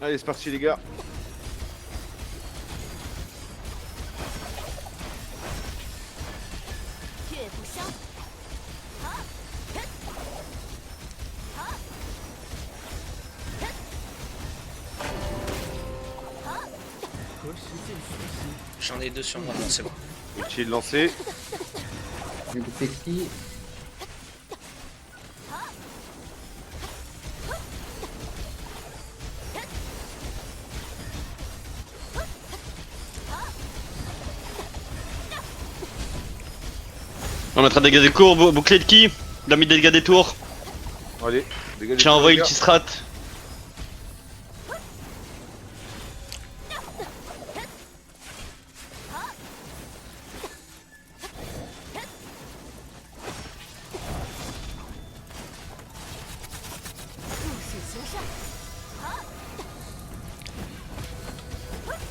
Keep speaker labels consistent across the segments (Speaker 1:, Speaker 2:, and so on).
Speaker 1: Allez, c'est parti les gars.
Speaker 2: J'en ai 2 sur moi, non, c'est bon.
Speaker 1: Utile lancé.
Speaker 3: J'ai coupé qui.
Speaker 4: On mettra des dégâts des cours, bouclier de qui? Il a mis des dégâts des tours.
Speaker 1: Allez, dégagez.
Speaker 4: J'ai envoyé le petit strat.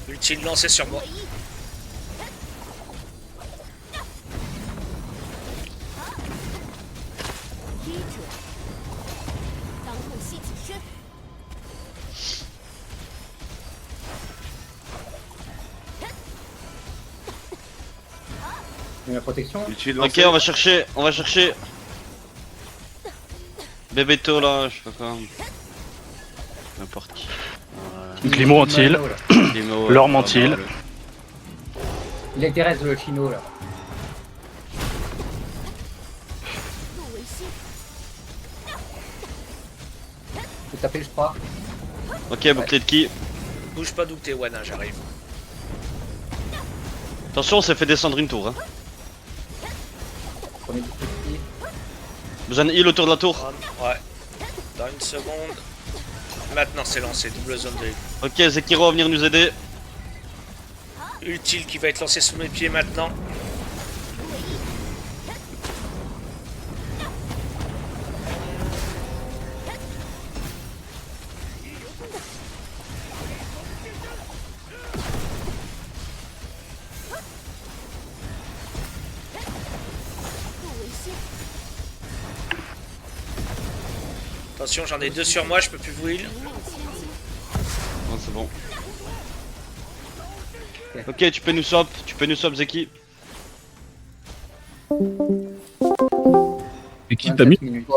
Speaker 2: Utile lancé sur moi.
Speaker 3: La protection.
Speaker 1: Utile
Speaker 4: Ok,
Speaker 1: lancé.
Speaker 4: on va chercher. Bébéto là, je sais pas quoi. N'importe qui.
Speaker 5: Glimo-Antil,
Speaker 4: Limo,
Speaker 5: Lorme-Antil.
Speaker 3: Il intéresse le chino là. Faut taper, je crois.
Speaker 4: Ok, bouclier de qui?
Speaker 2: Bouge pas d'où t'es, Wana, j'arrive.
Speaker 4: Attention, on s'est fait descendre une tour. Hein.
Speaker 3: Prenez du petit.
Speaker 4: Besoin de heal autour de la tour.
Speaker 2: Ouais. Dans une seconde. Maintenant c'est lancé, double zone de heal.
Speaker 4: Ok, Zekiro va venir nous aider.
Speaker 2: Utile qui va être lancé sous mes pieds maintenant. Attention, j'en ai 2 sur moi, je peux plus vous heal.
Speaker 4: Non, c'est bon. Ok, tu peux nous swap Zeki.
Speaker 5: Et qui t'a mis?
Speaker 3: 27 minutes.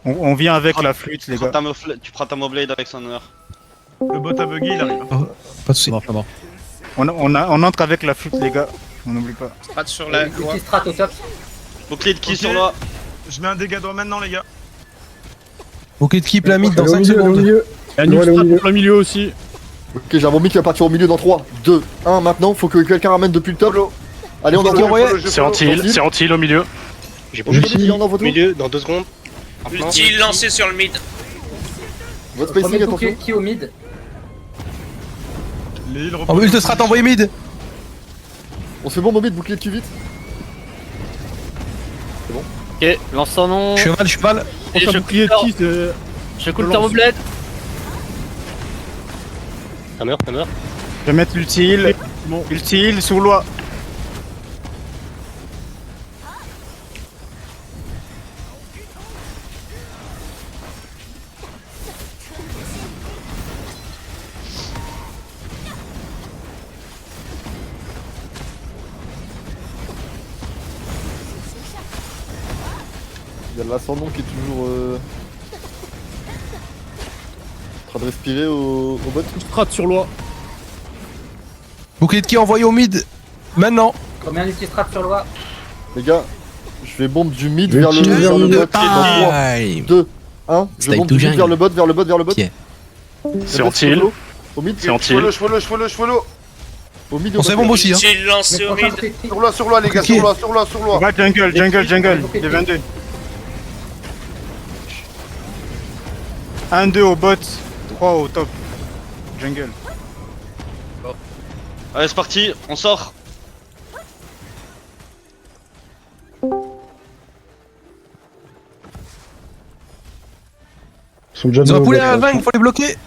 Speaker 6: On vient avec la flûte, les gars.
Speaker 4: Tu prends ta Moblade avec son honneur.
Speaker 6: Le bot à buggy, il arrive.
Speaker 5: Pas de soucis.
Speaker 6: On entre avec la flûte, les gars. On n'oublie pas.
Speaker 2: Strat sur la
Speaker 3: Petit strat au top.
Speaker 4: Bouclier de qui
Speaker 6: Ok.
Speaker 4: sur là?
Speaker 6: Je mets un dégât d'or maintenant, les gars.
Speaker 5: Ok, de qui pyramide dans 5 secondes.
Speaker 6: Il y a une strat pour le milieu aussi.
Speaker 7: Ok, j'ai un bombi qui va partir au milieu dans 3, 2, 1. Maintenant, faut que quelqu'un ramène depuis le top. Allez, on envoie.
Speaker 5: C'est Antil au milieu.
Speaker 7: J'ai bombi, il en envoie tout.
Speaker 8: Milieu, dans 2 secondes.
Speaker 2: Utile lancé sur le mid.
Speaker 7: Votre
Speaker 3: Prenez
Speaker 7: spacing,
Speaker 3: le bouclier
Speaker 7: attention.
Speaker 3: qui au mid.
Speaker 6: Les îles
Speaker 5: Oh, ult strat envoyé mid.
Speaker 7: On se fait bomber de bouclier de vite.
Speaker 8: Ok, lance son nom.
Speaker 5: Cheval.
Speaker 8: Et je
Speaker 6: bouclier de qui
Speaker 8: Je coule Thermoblade. Ça meurt.
Speaker 6: Je vais mettre l'utile. Utile, sous loi.
Speaker 7: Il y a l'ascendant qui est toujours en train de respirer au bot.
Speaker 6: Strat sur loi.
Speaker 5: Bouclier de qui envoyé au mid. Maintenant.
Speaker 3: Combien de petits strats sur loi?
Speaker 7: Les gars, je vais bombe du mid vers le bot. Dans 3, 2, 1. Je bombe du mid vers le bot.
Speaker 5: C'est Antil.
Speaker 7: Au mid.
Speaker 5: C'est Antil.
Speaker 1: Cheveux-le.
Speaker 7: Au mid.
Speaker 5: On s'est bombe aussi. Hein.
Speaker 2: Utile lancé au mid.
Speaker 1: Sur loi les gars,
Speaker 5: Ok.
Speaker 1: sur loi.
Speaker 6: Va jungle. Les 22. 1, 2 au bot. 3 au top. Jungle.
Speaker 4: Allez, c'est parti, on sort.
Speaker 5: Ils ont un poulet à 20, il faut les bloquer.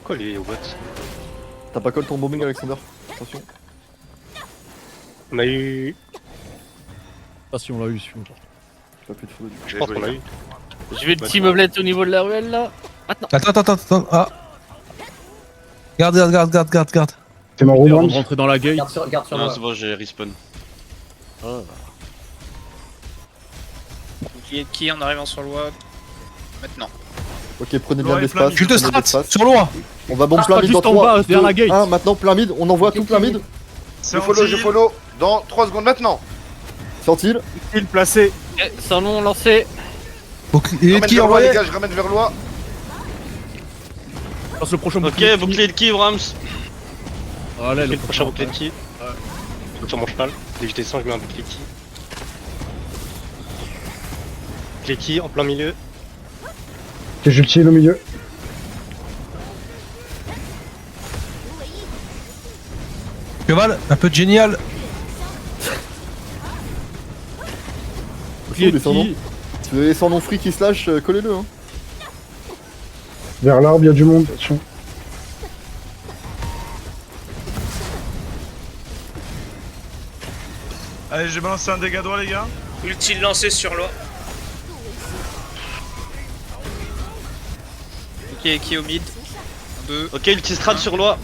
Speaker 8: Quoi, il est au bot?
Speaker 7: T'as pas call ton bombing, Alexander? Attention.
Speaker 8: On a eu.
Speaker 5: Pas si on l'a eu, si on
Speaker 7: Pas plus de feu.
Speaker 8: Je pense qu'on a eu. Je vais petit meublette au niveau de la ruelle là. Maintenant.
Speaker 5: Attends. Ah. Garde.
Speaker 9: C'est mon
Speaker 5: On
Speaker 9: roman.
Speaker 5: va rentrer dans la gate.
Speaker 3: Garde sur
Speaker 4: Non,
Speaker 3: loi.
Speaker 4: c'est bon, j'ai respawn.
Speaker 2: Qui en arrivant sur loi maintenant.
Speaker 7: Ok, prenez bien de l'espace.
Speaker 5: Culte
Speaker 7: prenez de
Speaker 5: strat
Speaker 7: l'espace.
Speaker 5: sur loi.
Speaker 7: On va bomb
Speaker 3: Ah,
Speaker 7: plein mid dans
Speaker 5: juste en
Speaker 7: 3,
Speaker 5: bas, vers la gate.
Speaker 7: 1, maintenant plein mid, on envoie tout plein mid.
Speaker 1: Je follow. Dans 3 secondes maintenant.
Speaker 7: Sorti.
Speaker 6: Il placé.
Speaker 8: Ok, sans nom lancé.
Speaker 5: Et
Speaker 1: Ramène
Speaker 5: qui
Speaker 1: vers loi,
Speaker 5: envoyé
Speaker 1: les gars, je ramène vers loi.
Speaker 5: Passe le prochain
Speaker 4: Ok, bouclier de qui, Brahms?
Speaker 5: Allez,
Speaker 8: Le prochain bouclier de qui sur mon cheval. Dès que je descends, je mets un bouclier de qui. Bouclier de qui en plein milieu.
Speaker 9: C'est Jultiel au milieu.
Speaker 5: Cheval, un peu de génial.
Speaker 7: Les sans nom. Si vous avez sans nom free qui se lâche, collez-le. Hein.
Speaker 9: Vers l'arbre, il y a du monde. Attention.
Speaker 10: Allez, j'ai balancé un dégât droit, les gars.
Speaker 2: Ulti lancé sur loi. Ok, qui est au mid 2.
Speaker 4: Ok, ulti strat sur loi.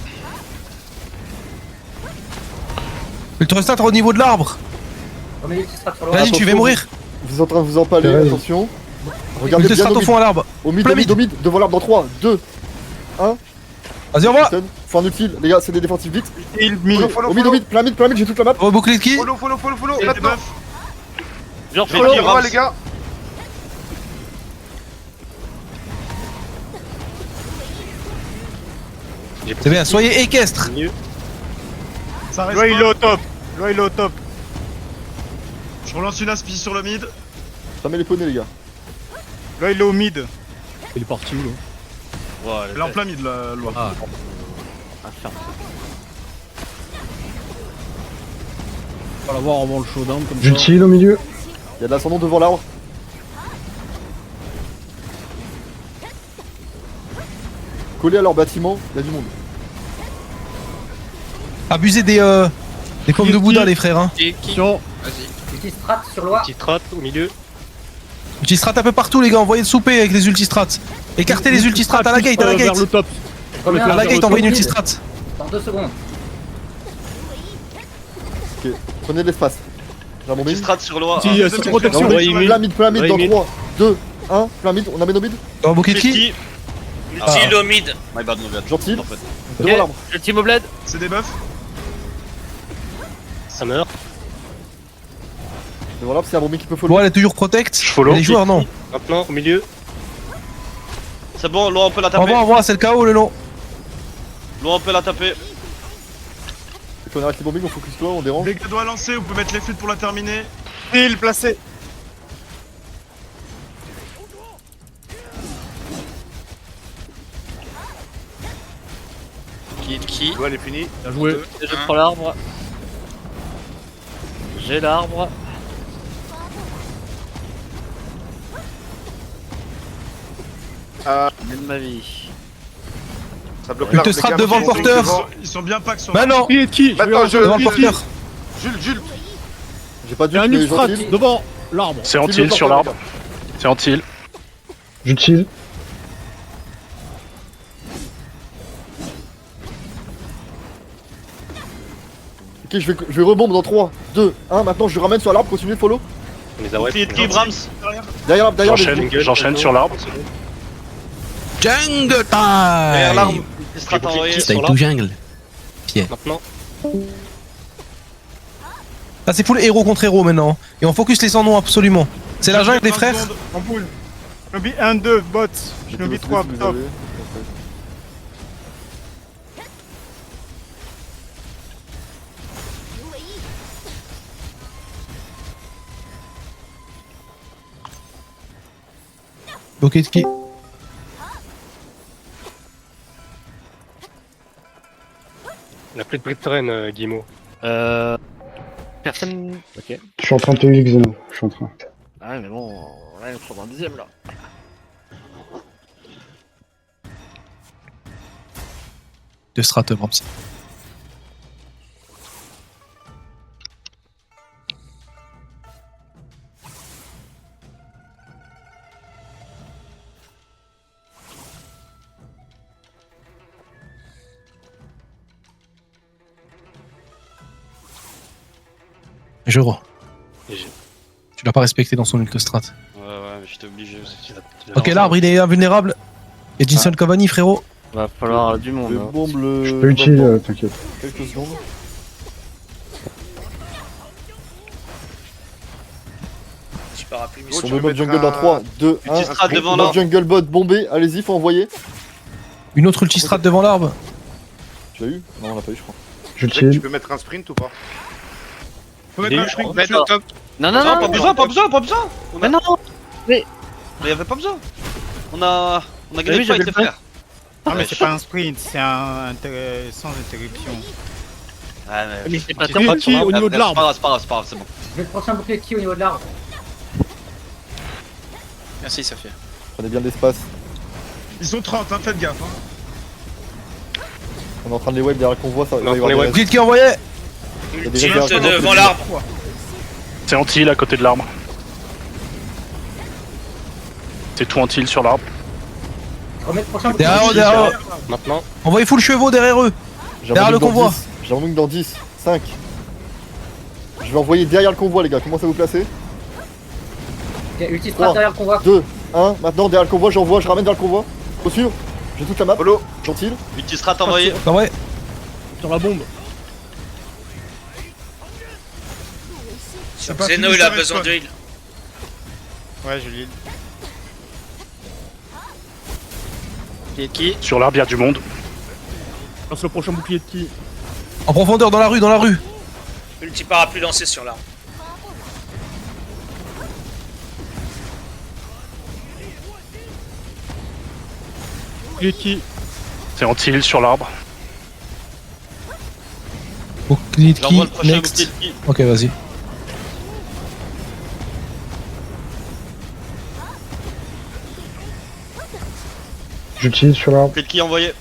Speaker 5: Ultrastat au niveau de l'arbre.
Speaker 3: Remets ulti strat sur loi.
Speaker 5: Vas-y, tu vas mourir.
Speaker 7: Vous êtes en train de vous empaler,
Speaker 9: Ouais.
Speaker 7: attention. Regardez bien
Speaker 5: Ultrastat au fond à l'arbre.
Speaker 7: au mid,
Speaker 5: plein
Speaker 7: au mid, devant l'arbre dans 3, 2, 1.
Speaker 5: Vas-y, envoie.
Speaker 7: Stun. Faut un utile, les gars, c'est des défensifs vite.
Speaker 6: Il mid.
Speaker 7: Au mid, plein mid, j'ai toute la map.
Speaker 5: On va boucler de qui?
Speaker 1: Follow,
Speaker 10: Et des
Speaker 1: maintenant.
Speaker 10: buffs.
Speaker 8: Genre
Speaker 1: Follow,
Speaker 8: follow.
Speaker 1: loi, les gars.
Speaker 5: C'est bien, soyez équestres.
Speaker 8: Milieu.
Speaker 10: Ça reste
Speaker 6: Loi, il est
Speaker 10: pas.
Speaker 6: au top. Loi, il est au top.
Speaker 10: Je relance une aspi sur le mid.
Speaker 7: Jamais les poneys, les gars.
Speaker 6: Loi, il est au mid.
Speaker 5: Il est parti où là?
Speaker 4: Ouais,
Speaker 10: Elle est en plein mid, la loi.
Speaker 5: Ah. On va l'avoir avant le showdown comme ça.
Speaker 9: Jultiel au milieu.
Speaker 7: Il y a de l'ascendant devant l'arbre. Collés à leur bâtiment, il y a du monde.
Speaker 5: Abusez des pommes de Bouddha, les frères. Hein.
Speaker 2: Et qui
Speaker 5: Attention.
Speaker 2: Vas-y.
Speaker 3: Ulti strat sur loi.
Speaker 8: Petit strat au milieu.
Speaker 5: Ultistrats un peu partout, les gars. Envoyez le souper avec les ultistrats. Écartez les ultistrats à la gate, à la gate.
Speaker 3: Combien
Speaker 5: À la gate, envoyez une ultistrat.
Speaker 3: Dans 2 secondes.
Speaker 7: Ok, prenez de l'espace. J'ai un bon
Speaker 4: ulti
Speaker 7: mid.
Speaker 4: strat sur loi.
Speaker 5: protection.
Speaker 7: Plein mid, plein mid, dans 3, 2, 1, plein mid, on amène au mid.
Speaker 5: On va boucler de qui?
Speaker 4: Qui?
Speaker 2: Ulti au mid.
Speaker 4: My bad, my bad.
Speaker 7: Gentil.
Speaker 4: En fait.
Speaker 7: Devant l'arbre.
Speaker 8: Ulti meublette.
Speaker 10: C'est des buffs.
Speaker 8: Ça meurt.
Speaker 7: Devant l'arbre, c'est un bon mid qui peut follow.
Speaker 5: Bon, elle est toujours protect.
Speaker 6: Je follow.
Speaker 5: Et les joueurs, non.
Speaker 8: Maintenant au milieu.
Speaker 4: C'est bon, loi, on peut la taper.
Speaker 5: Envoie, c'est le KO, le long.
Speaker 4: Loi, on peut la taper.
Speaker 7: Et qu'on arrête les bombings, on focus toi, on dérange.
Speaker 10: Dégâts doigts lancés, vous pouvez mettre les flûtes pour la terminer.
Speaker 6: Il placé.
Speaker 2: Qui
Speaker 1: Loi, elle est finie.
Speaker 5: Bien joué.
Speaker 8: Je prends l'arbre. J'ai l'arbre. De ma vie.
Speaker 1: Ça bloque
Speaker 5: Il
Speaker 1: l'arbre,
Speaker 5: te
Speaker 1: les
Speaker 5: strate
Speaker 1: gars,
Speaker 5: devant le
Speaker 1: ils sont
Speaker 5: porteur.
Speaker 1: devant.
Speaker 10: Ils sont bien pack sur
Speaker 5: Maintenant.
Speaker 10: la...
Speaker 1: Maintenant,
Speaker 5: Devant le porteur.
Speaker 1: Jules.
Speaker 7: J'ai pas dû mais gentil.
Speaker 5: devant l'arbre.
Speaker 6: C'est
Speaker 7: Antil
Speaker 6: Antil sur l'arbre. C'est Antil.
Speaker 9: Jultiel.
Speaker 7: Ok, je vais rebomber dans 3, 2, 1. Maintenant, je ramène sur l'arbre, continuez de follow.
Speaker 8: On les a ouais.
Speaker 4: Bouclier de qui, Brahms?
Speaker 7: Derrière l'arbre, derrière
Speaker 6: J'enchaîne sur l'arbre.
Speaker 5: Jungle
Speaker 4: Derrière l'arbre.
Speaker 5: time.
Speaker 4: Ulti strat envoyé.
Speaker 8: Style
Speaker 5: tout jungle.
Speaker 8: Maintenant.
Speaker 5: Ah, c'est full héros contre héros maintenant. Et on focus les sans noms absolument. C'est la jungle, les frères.
Speaker 6: En boule. Shinobi 1, 2, bot. Shinobi 3, top.
Speaker 5: Ok, de qui?
Speaker 8: On a plus de Brit Terrain, Guillemot. Personne. Ok.
Speaker 9: Je suis en train de te Xeno. Je suis en train.
Speaker 8: Ah mais bon, là il faut dans le 10ème là.
Speaker 5: De strat, Brahms. Juro.
Speaker 8: Et j'ai-
Speaker 5: Tu l'as pas respecté dans son ultistrat.
Speaker 4: Ouais, mais j'étais obligé aussi.
Speaker 5: Ok, l'arbre il est invulnérable. Et Jinson Cavani, frérot.
Speaker 7: Va falloir du monde. Je bombe le.
Speaker 9: Je peux utiliser, t'inquiète.
Speaker 7: Quelques secondes.
Speaker 2: Petit parapluie
Speaker 1: Oh,
Speaker 7: On
Speaker 1: tu
Speaker 7: met
Speaker 1: peux
Speaker 7: mode
Speaker 1: mettre
Speaker 7: jungle dans
Speaker 1: un-
Speaker 7: 3, 2, 1.
Speaker 4: Ultistrat devant
Speaker 7: Mode
Speaker 4: l'arbre.
Speaker 7: jungle bot bombé, allez-y, faut envoyer.
Speaker 5: Une autre ultistrat devant l'arbre.
Speaker 7: Tu l'as eu? Non, on l'a pas eu, je crois.
Speaker 1: Jack, tu
Speaker 9: J'utilise.
Speaker 1: peux mettre un sprint ou pas?
Speaker 10: Faut mettre un sprint.
Speaker 2: On met dans top.
Speaker 4: Non, pas besoin, pas besoin. Mais non. Mais y'avait pas besoin. On a gagné le fight, les frères.
Speaker 6: Non, mais c'est pas un sprint, c'est un sans interruption.
Speaker 4: Ouais, mais
Speaker 8: c'est pas
Speaker 6: tranquille au niveau de l'arbre.
Speaker 4: C'est pas grave, c'est bon.
Speaker 3: Je vais le prochain bouclier de qui au niveau de l'arbre.
Speaker 4: Merci, Sophie.
Speaker 7: Prenez bien de l'espace.
Speaker 10: Ils sont 30, hein, faites gaffe. Hein.
Speaker 7: On est en train de les web derrière le convoi, ça va y
Speaker 8: Non,
Speaker 7: avoir
Speaker 8: on les
Speaker 7: des
Speaker 8: web.
Speaker 7: restes.
Speaker 5: Guild qui est envoyé.
Speaker 2: Ultime
Speaker 7: déjà des
Speaker 2: devant l'arbre.
Speaker 8: C'est anti à côté de l'arbre. C'est tout anti sur l'arbre.
Speaker 3: Remets le prochain bouclier.
Speaker 5: Derrière eux.
Speaker 8: Maintenant.
Speaker 5: Envoyez full chevaux derrière eux.
Speaker 7: J'ai un
Speaker 5: Derrière le
Speaker 7: moment
Speaker 5: convoi.
Speaker 7: dans 10. J'ai un moment dans 10, 5. Je vais envoyer derrière le convoi, les gars. Comment ça vous placer?
Speaker 3: Ok, ultistrat
Speaker 7: 3,
Speaker 3: derrière le convoi.
Speaker 7: 2, 1. Maintenant, derrière le convoi, j'envoie, je ramène vers le convoi. Faut suivre. J'ai toute la map.
Speaker 1: Follow.
Speaker 7: Gentil.
Speaker 4: Ultistrat envoyé.
Speaker 5: Ah ouais.
Speaker 6: Sur la bombe.
Speaker 10: C'est pas
Speaker 2: Zeno,
Speaker 10: fini,
Speaker 2: il a
Speaker 10: ça
Speaker 2: besoin
Speaker 10: reste
Speaker 2: de heal.
Speaker 6: Ouais, je l'ai.
Speaker 8: Qui sur l'arbre, il y a du monde.
Speaker 6: Lance le prochain bouclier de qui?
Speaker 5: En profondeur, dans la rue.
Speaker 2: Ulti parapluie lancé sur l'arbre.
Speaker 6: Bouclier de qui?
Speaker 8: C'est anti sur l'arbre.
Speaker 5: Bouclier de
Speaker 4: J'envoie
Speaker 5: qui?
Speaker 4: le prochain
Speaker 5: Next.
Speaker 4: bouclier de qui.
Speaker 5: Ok, vas-y.
Speaker 9: J'utilise sur l'arbre.
Speaker 4: Bouclier de qui envoyé.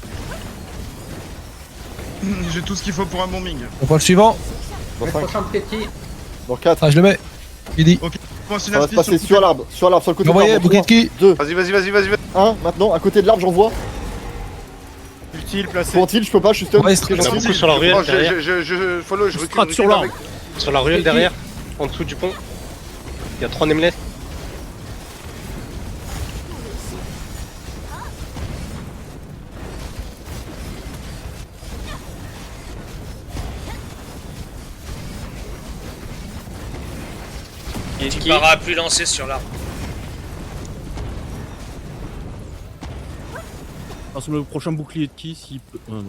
Speaker 10: J'ai tout ce qu'il faut pour un bombing.
Speaker 5: On voit le suivant.
Speaker 7: Dans
Speaker 3: Le
Speaker 7: 5,
Speaker 3: prochain bouclier de qui?
Speaker 7: dans 4.
Speaker 5: Ah, je le mets. Il dit.
Speaker 10: Pense une
Speaker 7: Ça va se
Speaker 10: aspi
Speaker 7: passer sur l'arbre, sur le côté de
Speaker 5: Envoyé,
Speaker 7: l'arbre.
Speaker 5: bouclier de qui?
Speaker 7: 2,
Speaker 1: Vas-y.
Speaker 7: 1. Maintenant, à côté de l'arbre, j'envoie.
Speaker 6: Utile, placé.
Speaker 7: Faut-il, je peux pas, je suis stun.
Speaker 5: Ouais,
Speaker 7: Ok,
Speaker 5: c'est-
Speaker 8: Il y en a
Speaker 7: gentil.
Speaker 8: beaucoup sur la ruelle
Speaker 1: Oh,
Speaker 8: derrière.
Speaker 1: je follow, je recule.
Speaker 6: Strat
Speaker 1: je
Speaker 6: sur
Speaker 1: recule
Speaker 6: l'arbre.
Speaker 1: avec.
Speaker 8: Sur la ruelle derrière, en dessous du pont. Il y a 3 Nameless.
Speaker 2: Ulti parapluie lancé sur l'arbre.
Speaker 6: Lance le prochain bouclier de qui s'il peut. Non.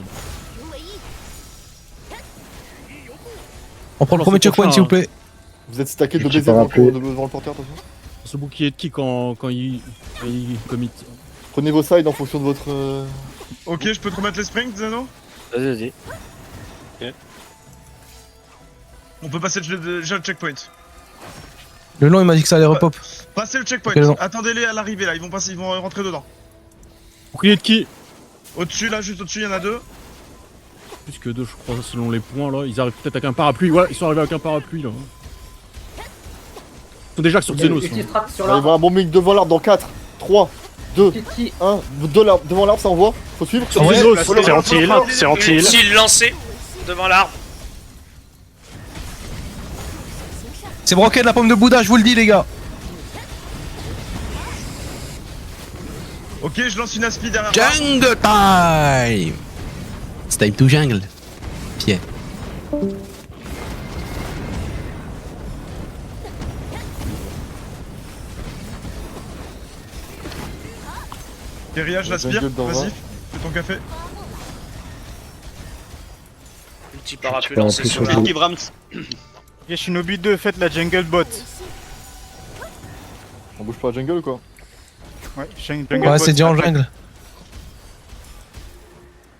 Speaker 5: On prend le
Speaker 6: Non,
Speaker 5: premier
Speaker 6: c'est
Speaker 5: checkpoint,
Speaker 6: prochain,
Speaker 5: s'il vous plaît.
Speaker 7: Vous êtes stacké de
Speaker 9: Petit
Speaker 7: baiser devant
Speaker 9: parapluie.
Speaker 7: devant le porteur, attention.
Speaker 6: Lance le bouclier de qui quand il commit.
Speaker 7: Prenez vos sides en fonction de votre.
Speaker 10: Ok, je peux te remettre les springs, Zeno?
Speaker 8: Vas-y.
Speaker 10: On peut passer déjà le checkpoint.
Speaker 5: Le long, il m'a dit que ça allait repop.
Speaker 10: Passez le checkpoint.
Speaker 5: Ok, non.
Speaker 10: Attendez-les à l'arrivée là, ils vont rentrer dedans.
Speaker 6: Bouclier de qui?
Speaker 10: Au-dessus là, juste au-dessus, il y en a 2.
Speaker 6: Plus que 2, je crois, selon les points là. Ils arrivent peut-être avec un parapluie. Ouais, ils sont arrivés avec un parapluie là. Ils sont déjà sur Xenos.
Speaker 3: Ultistrat sur
Speaker 7: On va y
Speaker 3: l'arbre.
Speaker 7: voir un bombing devant l'arbre dans 4, 3, 2,
Speaker 3: Bouclier de qui?
Speaker 7: 1. Devant l'arbre, ça envoie. Faut suivre.
Speaker 6: Sur
Speaker 5: Ouais,
Speaker 6: Xenos.
Speaker 8: C'est anti-heal, c'est anti-heal.
Speaker 2: Ulti lancé devant l'arbre.
Speaker 5: C'est broqué de la pomme de Bouddha, je vous le dis, les gars.
Speaker 10: Ok, je lance une aspi derrière. moi.
Speaker 5: Jungle time. It's time to jungle. Pierre.
Speaker 10: Keria, je l'aspire.
Speaker 7: Jungle dans
Speaker 10: Vas-y,
Speaker 7: 20.
Speaker 10: fais ton café.
Speaker 2: Ulti parapluie
Speaker 9: peux
Speaker 2: lancé
Speaker 9: appuyer
Speaker 2: sur
Speaker 9: sur
Speaker 2: l'arbre.
Speaker 4: Qui Brahms.
Speaker 6: Ok, Shinobi 2, faites la jungle bot.
Speaker 7: On bouge pas la jungle ou quoi?
Speaker 6: Ouais, jungle
Speaker 5: Ouais, c'est déjà en jungle.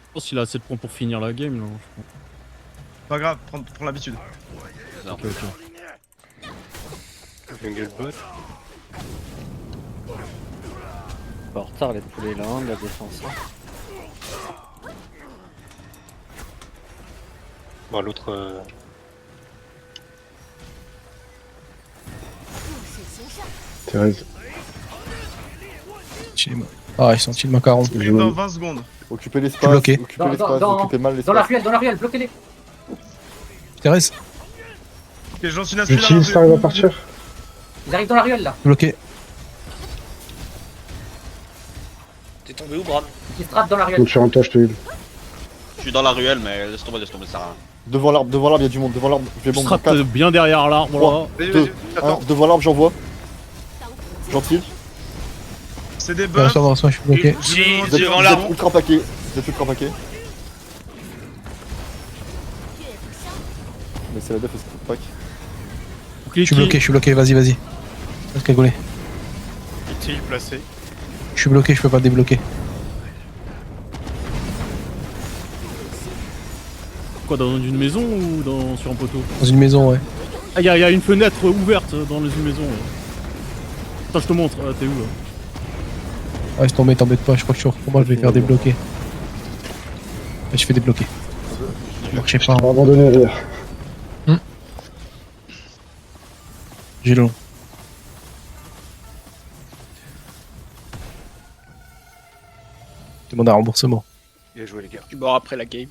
Speaker 6: Je pense qu'il a assez de points pour finir la game là.
Speaker 10: Pas grave, prends l'habitude.
Speaker 6: Ok.
Speaker 8: Jungle bot.
Speaker 11: En retard les poulets là, de la défense.
Speaker 8: Bon, l'autre.
Speaker 9: Thérèse.
Speaker 5: Ah, ils sont chill macaron.
Speaker 10: Sprint dans 20 secondes.
Speaker 7: Occupez
Speaker 5: Je suis
Speaker 7: l'espace.
Speaker 5: bloqué.
Speaker 7: Occupez l'espace. Occupez mal
Speaker 3: Dans la
Speaker 7: l'espace.
Speaker 3: ruelle, bloquez-les.
Speaker 5: Thérèse.
Speaker 10: Ok, je lance une aspirine.
Speaker 9: J'utilise Strat, il va partir.
Speaker 3: Ils arrivent dans la ruelle là.
Speaker 5: Bloqué.
Speaker 2: T'es tombé où, Bram?
Speaker 3: Ulti Strat dans la
Speaker 9: Donc
Speaker 3: ruelle.
Speaker 9: sur un toit, je te heal.
Speaker 4: Je suis dans la ruelle, mais laisse tomber, ça sert à rien.
Speaker 7: Devant l'arbre, il y a du monde. Devant l'arbre, je vais bombe.
Speaker 6: Strat
Speaker 7: 4,
Speaker 6: bien derrière l'arbre là.
Speaker 7: 3,
Speaker 1: Vas-y,
Speaker 7: 2,
Speaker 1: vas-y,
Speaker 7: 1.
Speaker 1: attends.
Speaker 7: Devant l'arbre, j'envoie. Gentil.
Speaker 10: C'est des
Speaker 5: Pour
Speaker 10: bugs.
Speaker 5: l'instant, je suis bloqué.
Speaker 2: Ulti
Speaker 7: Vous êtes
Speaker 2: devant l'arbre.
Speaker 7: ultra paquet. Vous êtes ultra paquet. Mais c'est la def, c'est pack.
Speaker 5: Je suis bloqué, vas-y, vas-y. Laisse cagoler.
Speaker 1: Ulti placé.
Speaker 5: Je suis bloqué, je peux pas débloquer.
Speaker 6: Quoi, dans une maison ou sur un poteau?
Speaker 5: Dans une maison, ouais.
Speaker 6: Ah, y a une fenêtre ouverte dans une maison. Attends, je te montre, t'es où là?
Speaker 5: Ouais, je t'embête pas, je crois que pour moi je vais faire débloquer. Ouais, je fais débloquer. Je sais pas,
Speaker 9: On va abandonner derrière.
Speaker 5: j'ai long. Demande un remboursement.
Speaker 1: Bien joué, les gars.
Speaker 2: Tu meurs après la game.